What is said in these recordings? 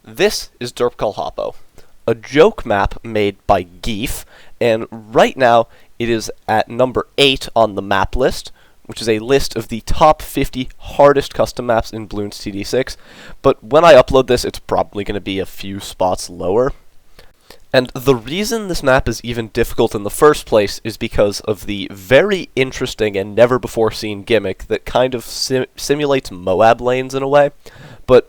This is Derpkul Hoppo, a joke map made by Geef, and right now it is at number 8 on the map list, which is a list of the top 50 hardest custom maps in Bloons TD6, but when I upload this it's probably going to be a few spots lower. And the reason this map is even difficult in the first place is because of the very interesting and never-before-seen gimmick that kind of simulates Moab lanes in a way, but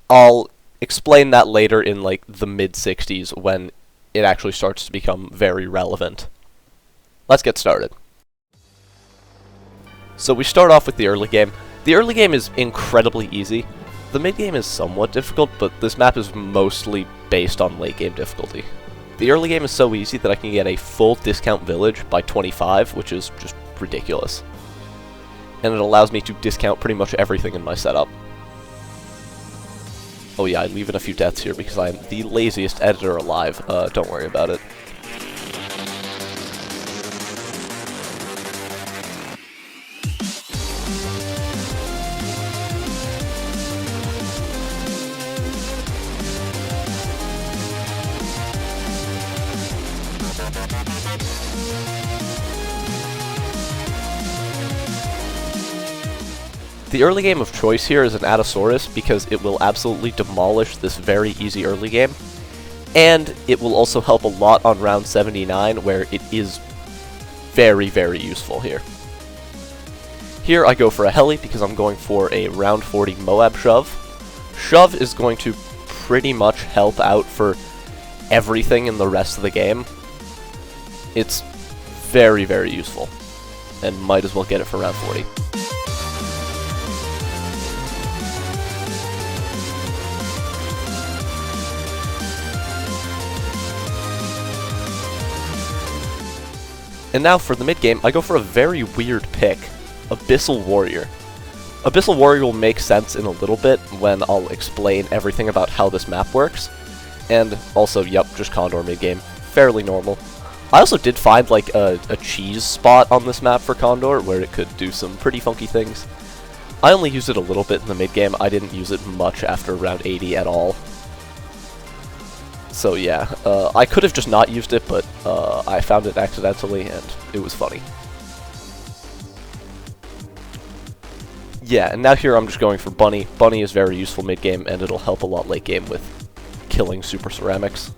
I'll explain that later in like the mid-60s when it actually starts to become very relevant. Let's get started. So we start off with the early game. The early game is incredibly easy. The mid game is somewhat difficult, but this map is mostly based on late game difficulty. The early game is so easy that I can get a full discount village by 25, which is just ridiculous. And it allows me to discount pretty much everything in my setup. Oh yeah, I leave in a few deaths here because I'm the laziest editor alive. Don't worry about it. The early game of choice here is an Atosaurus because it will absolutely demolish this very easy early game, and it will also help a lot on round 79 where it is very, very useful here. Here I go for a heli because I'm going for a round 40 Moab shove. Shove is going to pretty much help out for everything in the rest of the game. It's very, very useful, and might as well get it for round 40. And now for the mid-game, I go for a very weird pick, Abyssal Warrior. Abyssal Warrior will make sense in a little bit when I'll explain everything about how this map works. And also, yep, just Condor mid-game. Fairly normal. I also did find like a cheese spot on this map for Condor where it could do some pretty funky things. I only used it a little bit in the mid-game, I didn't use it much after round 80 at all. So yeah, I could have just not used it, but I found it accidentally, and it was funny. Yeah, and now here I'm just going for Bunny. Bunny is very useful mid-game, and it'll help a lot late-game with killing super ceramics.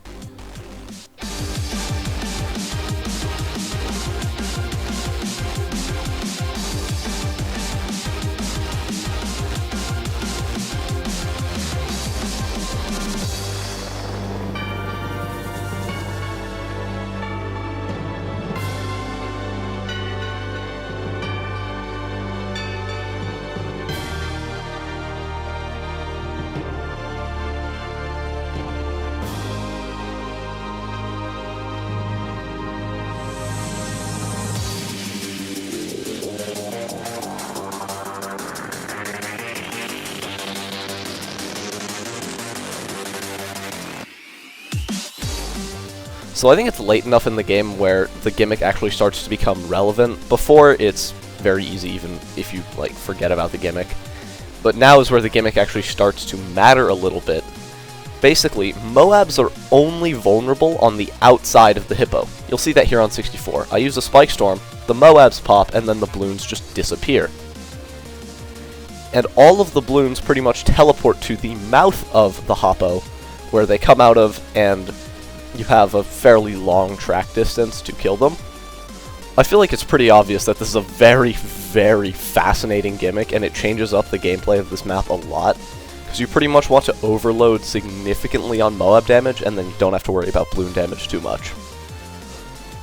So I think it's late enough in the game where the gimmick actually starts to become relevant. Before, it's very easy even if you like forget about the gimmick. But now is where the gimmick actually starts to matter a little bit. Basically, Moabs are only vulnerable on the outside of the Hippo. You'll see that here on 64. I use a Spike Storm, the Moabs pop, and then the Bloons just disappear. And all of the Bloons pretty much teleport to the mouth of the Hoppo, where they come out of, and you have a fairly long track distance to kill them. I feel like it's pretty obvious that this is a very, very fascinating gimmick, and it changes up the gameplay of this map a lot, because you pretty much want to overload significantly on Moab damage, and then you don't have to worry about Bloon damage too much.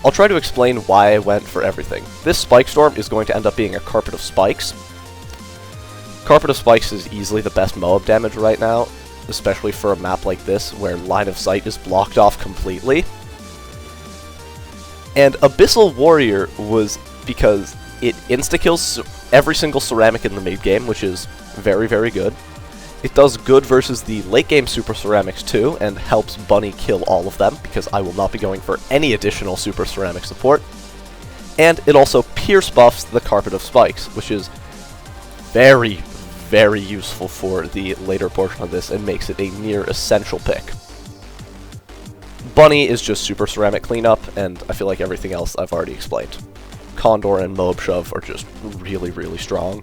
I'll try to explain why I went for everything. This Spike Storm is going to end up being a Carpet of Spikes. Carpet of Spikes is easily the best Moab damage right now, especially for a map like this, where line of sight is blocked off completely. And Abyssal Warrior was because it insta-kills every single ceramic in the mid-game, which is very, very good. It does good versus the late-game super ceramics too, and helps Bunny kill all of them, because I will not be going for any additional super ceramic support. And it also pierce buffs the Carpet of Spikes, which is very, very useful for the later portion of this and makes it a near essential pick. Bunny is just super ceramic cleanup, and I feel like everything else I've already explained. Condor and Moab Shove are just really, really strong.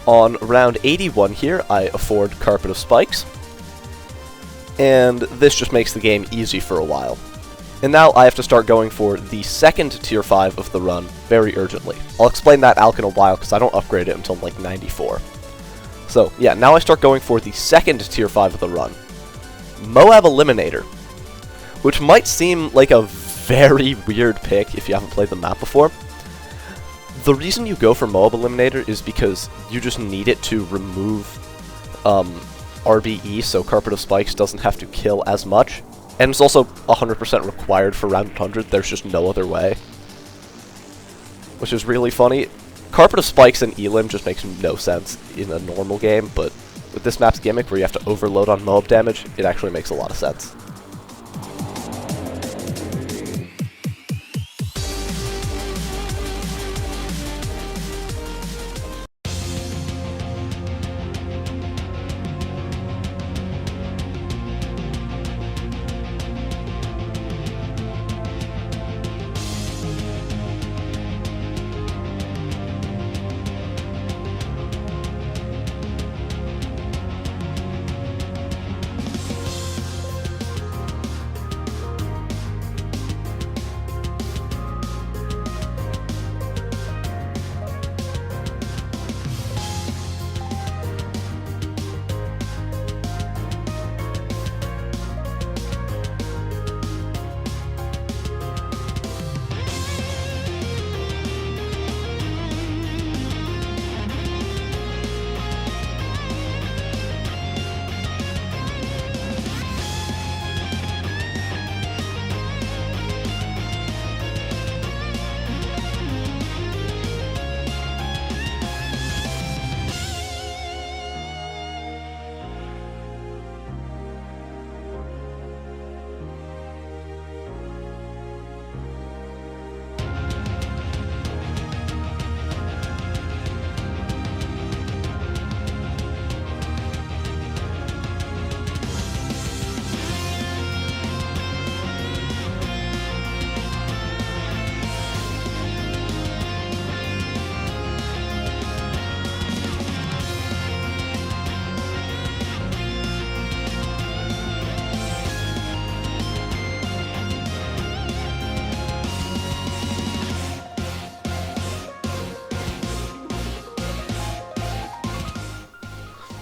On round 81 here, I afford Carpet of Spikes, and this just makes the game easy for a while. And now I have to start going for the second tier 5 of the run very urgently. I'll explain that alch in a while because I don't upgrade it until like 94. So yeah, now I start going for the second tier 5 of the run, Moab Eliminator, which might seem like a very weird pick if you haven't played the map before. The reason you go for Moab Eliminator is because you just need it to remove RBE, so Carpet of Spikes doesn't have to kill as much. And it's also 100% required for round 100, there's just no other way. Which is really funny. Carpet of Spikes and Elim just makes no sense in a normal game, but with this map's gimmick where you have to overload on Moab damage, it actually makes a lot of sense.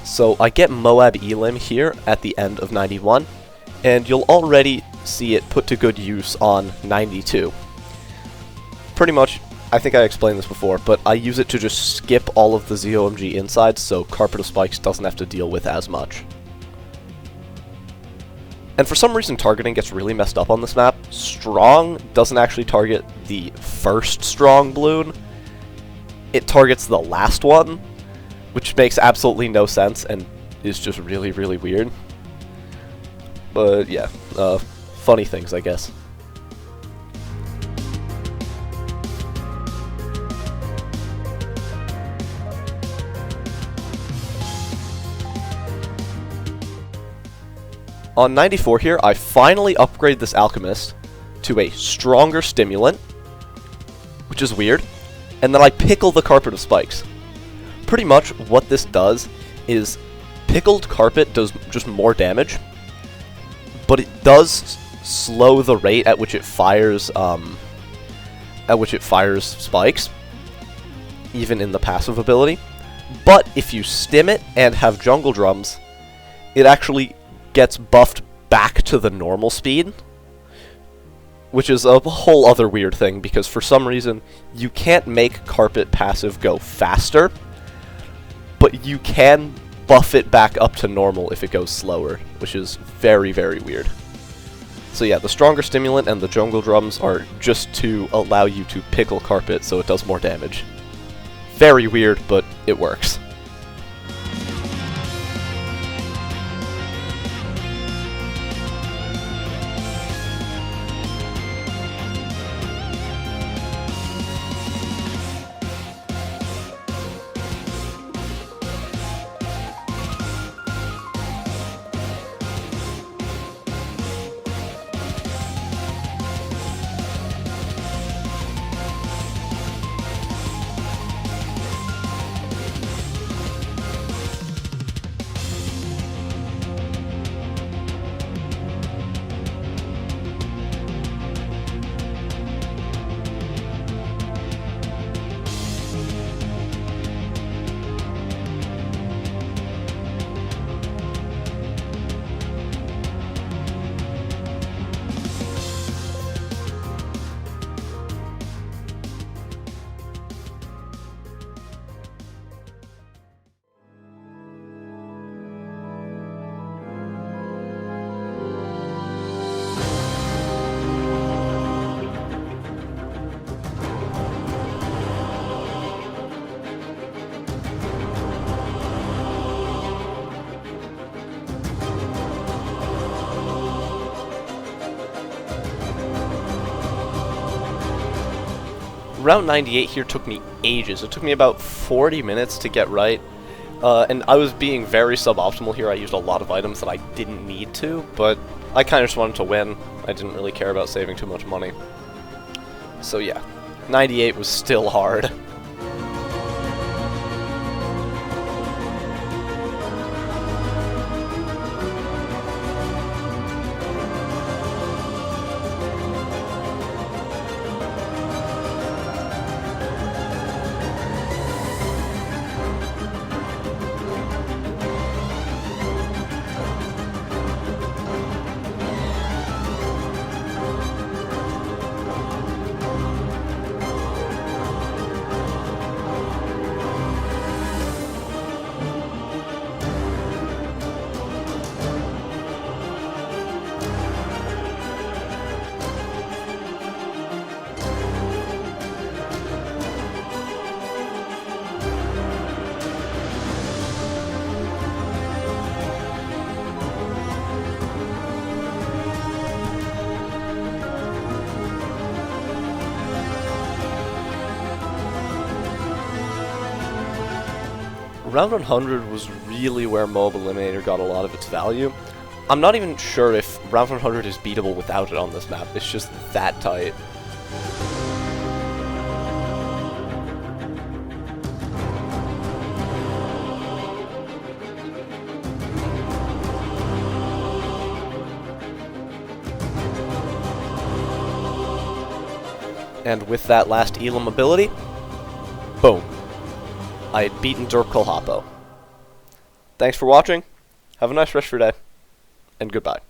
So I get Moab Elim here at the end of 91, and you'll already see it put to good use on 92. Pretty much, I think I explained this before, but I use it to just skip all of the ZOMG insides so Carpet of Spikes doesn't have to deal with as much. And for some reason targeting gets really messed up on this map. Strong doesn't actually target the first strong Bloon, it targets the last one, which makes absolutely no sense and is just really, really weird. But yeah, funny things, I guess. On 94 here, I finally upgrade this Alchemist to a stronger stimulant, which is weird, and then I pickle the Carpet of Spikes. Pretty much what this does is pickled carpet does just more damage, but it does slow the rate at which it fires spikes, even in the passive ability. But if you stim it and have jungle drums, it actually gets buffed back to the normal speed, which is a whole other weird thing, because for some reason you can't make carpet passive go faster, but you can buff it back up to normal if it goes slower, which is very, very weird. So yeah, the stronger stimulant and the jungle drums are just to allow you to pickle carpet so it does more damage. Very weird, but it works. Round 98 here took me ages. It took me about 40 minutes to get right, and I was being very suboptimal here. I used a lot of items that I didn't need to, but I kind of just wanted to win. I didn't really care about saving too much money. So yeah, 98 was still hard. Round 100 was really where Moab Eliminator got a lot of its value. I'm not even sure if Round 100 is beatable without it on this map, it's just that tight. And with that last elim ability, boom. I had beaten Derpkul Hoppo. Thanks for watching. Have a nice rest of your day. And goodbye.